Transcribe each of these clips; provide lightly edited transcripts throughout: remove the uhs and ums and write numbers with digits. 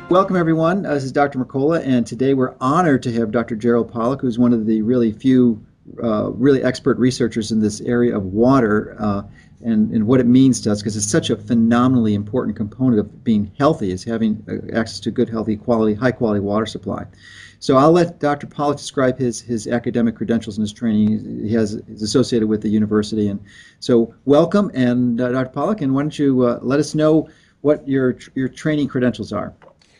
Welcome, everyone. This is Dr. Mercola, and today we're honored to have Dr. Gerald Pollack, who's one of the really few really expert researchers in this area of water and what it means to us, because it's such a phenomenally important component of being healthy, is having access to good, healthy, high quality water supply. So I'll let Dr. Pollack describe his academic credentials and his training. He's associated with the university. And so welcome, and Dr. Pollack, and why don't you let us know what your training credentials are?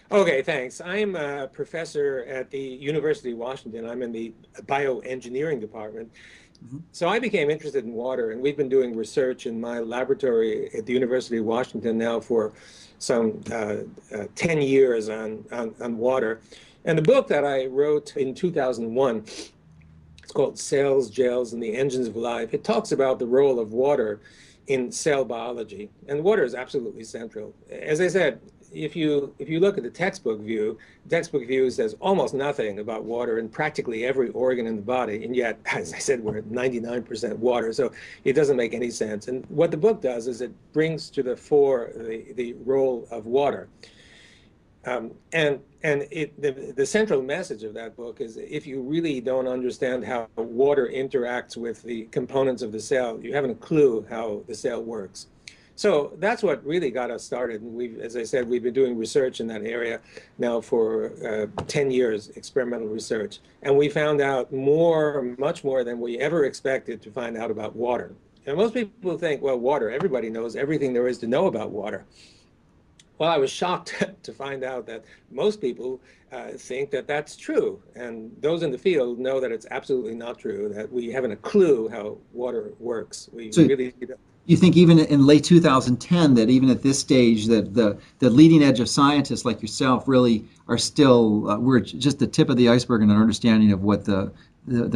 Okay, thanks. I'm a professor at the University of Washington. I'm in the bioengineering department. Mhm. So I became interested in water, and we've been doing research in my laboratory at the University of Washington now for some 10 years on water. And the book that I wrote in 2001, it's called Cells, Gels, and the Engines of Life. It talks about the role of water in cell biology, and water is absolutely central. As I said, if you look at the textbook view says almost nothing about water in practically every organ in the body, and yet, as I said, we're at 99% water, so it doesn't make any sense. And what the book does is it brings to the fore the role of water. The central message of that book is if you really don't understand how water interacts with the components of the cell, you haven't a clue how the cell works. So that's what really got us started. And we've, as I said, we've been doing research in that area now for 10 years, experimental research. And we found out much more than we ever expected to find out about water. And most people think, well, water, everybody knows everything there is to know about water. Well, I was shocked to find out that most people think that that's true. And those in the field know that it's absolutely not true, that we haven't a clue how water works. We So really don't. you think even in late 2010 that even at this stage that the leading edge of scientists like yourself really are still we're just the tip of the iceberg in our understanding of what the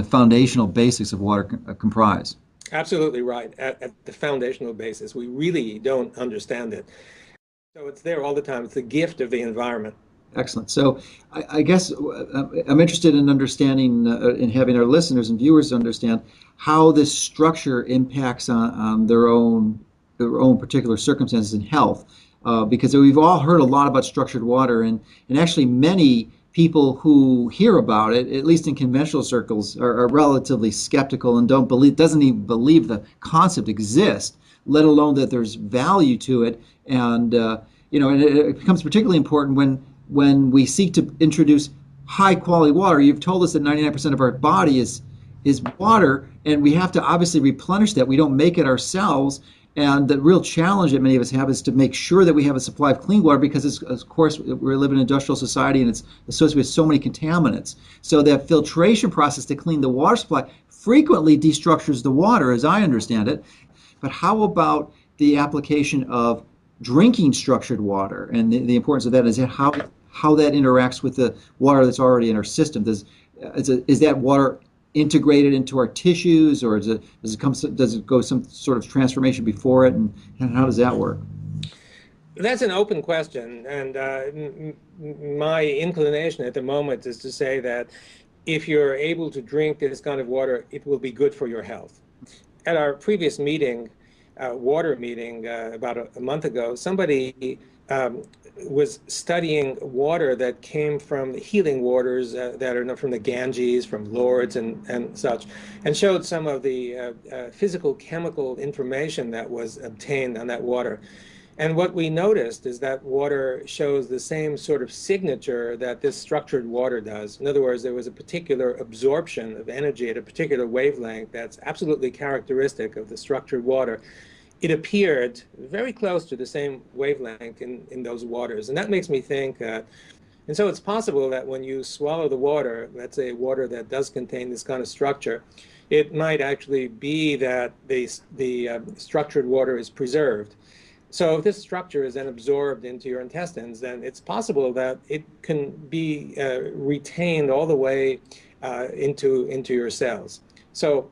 foundational basics of water comprise. Absolutely right. At the foundational basis, we really don't understand it. So it's there all the time. It's the gift of the environment. Excellent. So I guess I'm interested in understanding, in having our listeners and viewers understand how this structure impacts on their own particular circumstances and health. Because we've all heard a lot about structured water, and actually many people who hear about it, at least in conventional circles, are relatively skeptical and doesn't even believe the concept exists, let alone that there's value to it. And and it becomes particularly important when we seek to introduce high quality water. You've told us that 99% of our body is water, and we have to obviously replenish that. We don't make it ourselves. And the real challenge that many of us have is to make sure that we have a supply of clean water, because of course we live in an industrial society and it's associated with so many contaminants. So that filtration process to clean the water supply frequently destructures the water, as I understand it. But how about the application of drinking structured water, and the importance of that is how that interacts with the water that's already in our system? Is that water integrated into our tissues, or does it go some sort of transformation before it, and how does that work? That's an open question, and my inclination at the moment is to say that if you're able to drink this kind of water, it will be good for your health. At our previous meeting, water meeting about a month ago, somebody was studying water that came from healing waters that are from the Ganges, from Lourdes and such, and showed some of the physical chemical information that was obtained on that water. And what we noticed is that water shows the same sort of signature that this structured water does. In other words, there was a particular absorption of energy at a particular wavelength that's absolutely characteristic of the structured water. It appeared very close to the same wavelength in those waters. And that makes me think that, and so it's possible that when you swallow the water, let's say water that does contain this kind of structure, it might actually be that the structured water is preserved. So if this structure is then absorbed into your intestines, then it's possible that it can be retained all the way into your cells. So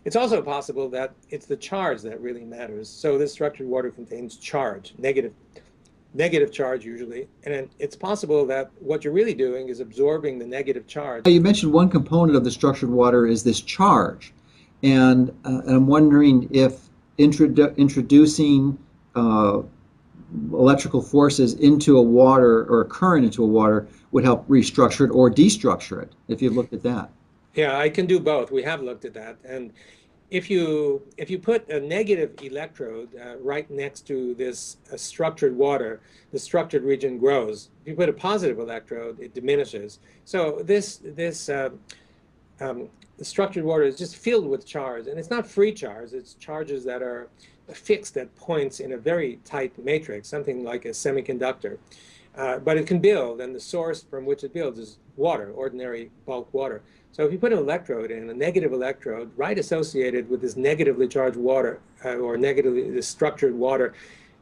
it's also possible that it's the charge that really matters. So this structured water contains charge, negative charge usually, and it's possible that what you're really doing is absorbing the negative charge. You mentioned one component of the structured water is this charge, and I'm wondering if introducing electrical forces into a water or a current into a water would help restructure it or destructure it, if you've looked at that. Yeah, I can do both. We have looked at that. And if you put a negative electrode right next to this structured water, the structured region grows. If you put a positive electrode, it diminishes. So the structured water is just filled with charge, and it's not free charge. It's charges that are fixed at points in a very tight matrix, something like a semiconductor. But it can build, and the source from which it builds is water, ordinary bulk water. So if you put an electrode in, a negative electrode, right associated with this negatively charged water, or negatively this structured water,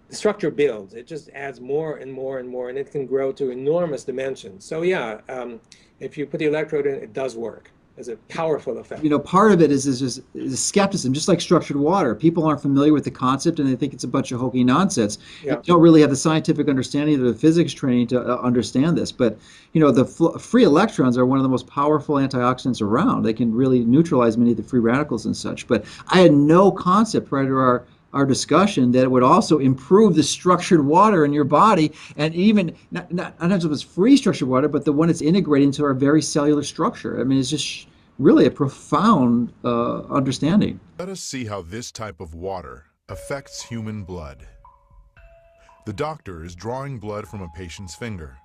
the structure builds. It just adds more and more and more, and it can grow to enormous dimensions. So yeah, if you put the electrode in, it does work. It's a powerful effect. You know, part of it is skepticism, just like structured water. People aren't familiar with the concept and they think it's a bunch of hokey nonsense. Yeah. They don't really have the scientific understanding or the physics training to understand this. But, you know, the free electrons are one of the most powerful antioxidants around. They can really neutralize many of the free radicals and such. But I had no concept prior to our discussion that it would also improve the structured water in your body, and even not just it was free structured water, but the one that's integrated into our very cellular structure. I mean, it's just really a profound understanding. Let us see how this type of water affects human blood. The doctor is drawing blood from a patient's finger.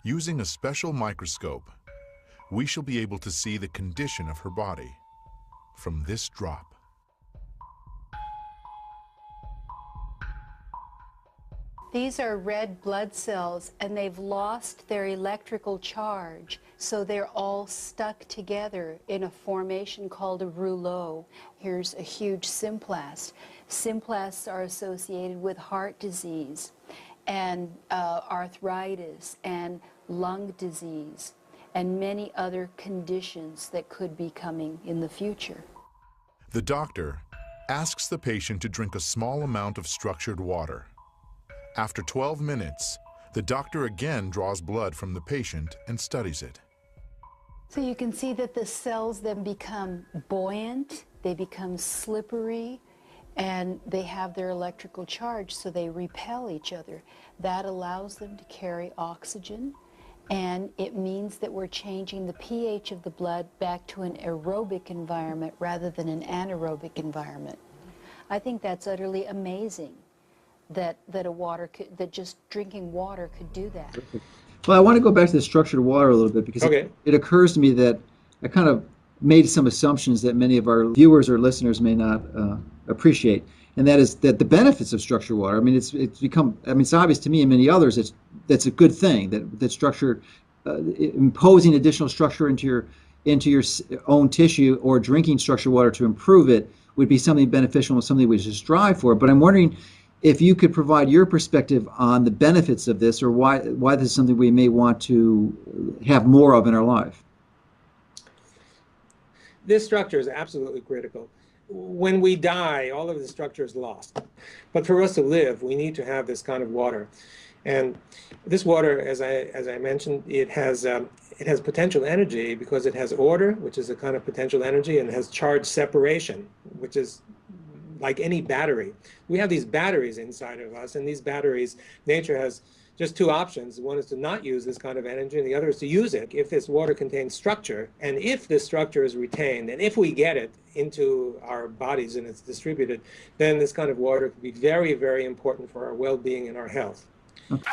Using a special microscope, we shall be able to see the condition of her body from this drop. These are red blood cells, and they've lost their electrical charge, so they're all stuck together in a formation called a rouleau. Here's a huge symplast. Symplasts are associated with heart disease and arthritis and lung disease and many other conditions that could be coming in the future. The doctor asks the patient to drink a small amount of structured water. After 12 minutes, the doctor again draws blood from the patient and studies it. So you can see that the cells then become buoyant, they become slippery, and they have their electrical charge, so they repel each other. That allows them to carry oxygen, and it means that we're changing the pH of the blood back to an aerobic environment rather than an anaerobic environment. I think that's utterly amazing. That just drinking water could do that. Well, I want to go back to the structured water a little bit because it occurs to me that I kind of made some assumptions that many of our viewers or listeners may not appreciate, and that is that the benefits of structured water. I mean, it's become. I mean, it's obvious to me and many others. That's a good thing. That structure, imposing additional structure into your own tissue or drinking structured water to improve it would be something beneficial and something we should strive for. But I'm wondering if you could provide your perspective on the benefits of this, or why this is something we may want to have more of in our life. This structure is absolutely critical. When we die, all of the structure is lost. But for us to live, we need to have this kind of water. And this water, as I mentioned, it has potential energy because it has order, which is a kind of potential energy, and it has charge separation, which is like any battery. We have these batteries inside of us, and these batteries, nature has just two options. One is to not use this kind of energy, and the other is to use it if this water contains structure. And if this structure is retained, and if we get it into our bodies and it's distributed, then this kind of water could be very, very important for our well-being and our health. Okay.